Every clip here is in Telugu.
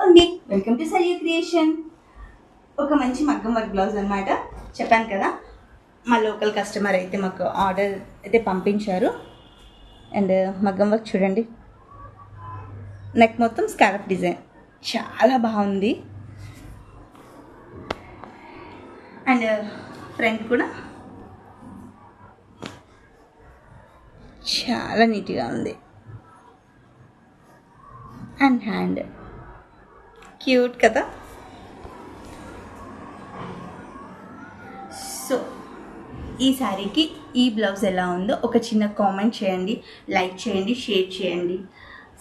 అండి వెల్కమ్ టు సరియా క్రియేషన్. ఒక మంచి మగ్గం వర్క్ బ్లౌజ్ అనమాట. చెప్పాను కదా, మా లోకల్ కస్టమర్ అయితే మాకు ఆర్డర్ అయితే పంపించారు. అండ్ మగ్గం వర్క్ చూడండి, నెక్ మొత్తం స్కాలప్ డిజైన్ చాలా బాగుంది. అండ్ ఫ్రంట్ కూడా చాలా నీట్గా ఉంది. అండ్ హ్యాండ్ క్యూట్ కదా. సో ఈ శారీకి ఈ బ్లౌజ్ ఎలా ఉందో ఒక చిన్న కామెంట్ చేయండి, లైక్ చేయండి, షేర్ చేయండి,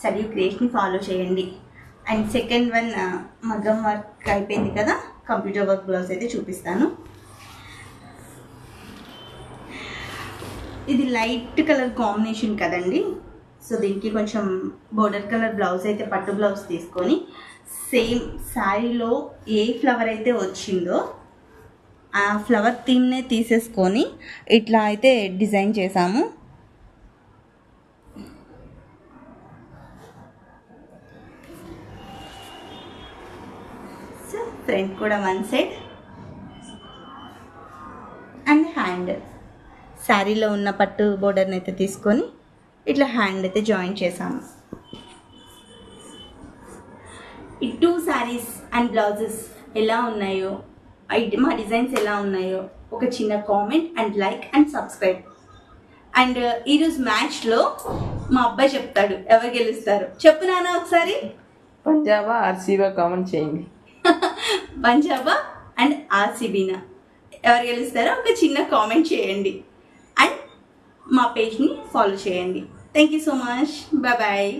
సరియా క్రియేషన్ని ఫాలో చేయండి. అండ్ సెకండ్ వన్ మగ్గం వర్క్ అయిపోయింది కదా, కంప్యూటర్ వర్క్ బ్లౌజ్ అయితే చూపిస్తాను. ఇది లైట్ కలర్ కాంబినేషన్ కదండి. సో దీనికి కొంచెం బోర్డర్ కలర్ బ్లౌజ్ అయితే పట్టు బ్లౌజ్ తీసుకొని సేమ్ శారీలో ఏ ఫ్లవర్ అయితే వచ్చిందో ఆ ఫ్లవర్ థీమ్నే తీసేసుకొని ఇట్లా అయితే డిజైన్ చేసాము. సో ఫ్రంట్ కూడా వన్ సైడ్ అండ్ హ్యాండ్ శారీలో ఉన్న పట్టు బోర్డర్ని అయితే తీసుకొని ఇట్లా హ్యాండ్ అయితే జాయిన్ చేసాము. ఈ టూ శారీస్ అండ్ బ్లౌజెస్ ఎలా ఉన్నాయో, మా డిజైన్స్ ఎలా ఉన్నాయో ఒక చిన్న comment and like and subscribe. And ఈరోజు మ్యాచ్లో మా అబ్బాయి చెప్తాడు ఎవరు గెలుస్తారు. చెప్పు నాన్న ఒకసారి. పంజాబా ఆర్సీబీ కామెంట్ చేయండి. పంజాబా అండ్ ఆర్సీబీనా ఎవరు గెలుస్తారో ఒక చిన్న కామెంట్ చేయండి. అండ్ మా పేజ్ని ఫాలో చేయండి. Thank you so much. Bye bye.